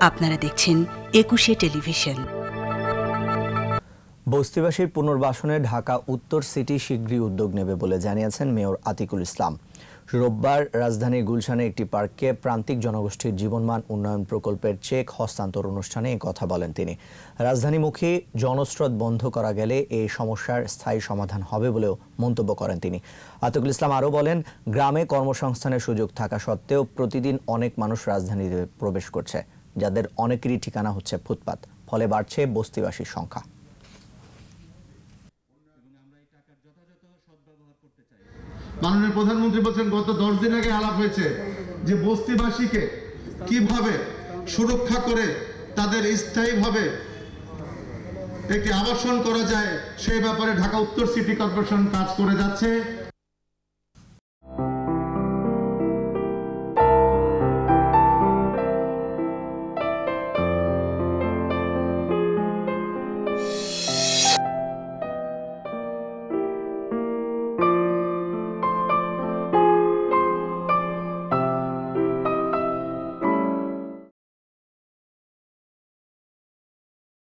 আপনারা দেখছেন ২১শে টেলিভিশন। বস্তিবাসীর পুনর্বাসনে ঢাকা উত্তর সিটি শীঘ্রই উদ্যোগ নেবে বলে জানিয়েছেন মেয়র আতিকুল ইসলাম। রোববার রাজধানীর গুলশানে একটি পার্কে প্রান্তিক জনগোষ্ঠীর জীবনমান উন্নয়ন প্রকল্পের চেক হস্তান্তর অনুষ্ঠানে এই কথা বলেন তিনি। রাজধানীমুখী জনস্রোত বন্ধ করা গেলে এই সমস্যার স্থায়ী সমাধান হবে বলেও মন্তব্য করেন তিনি। আতিকুল ইসলাম আরও বলেন, গ্রামে কর্মসংস্থানের সুযোগ থাকা সত্ত্বেও প্রতিদিন অনেক মানুষ রাজধানীতে প্রবেশ করছে, যাদের অনেকেরই ঠিকানা হচ্ছে ফুটপাত, ফলে বাড়ছে বস্তিবাসীর সংখ্যা। মাননীয় প্রধানমন্ত্রী বলছেন, গত 10 দিন আগে আলাপ হয়েছে যে বস্তিবাসীকে কিভাবে সুরক্ষা করে তাদের স্থায়ীভাবে একটি আবাসন করা যায়, সেই ব্যাপারে ঢাকা উত্তর সিটি কর্পোরেশন কাজ করে যাচ্ছে।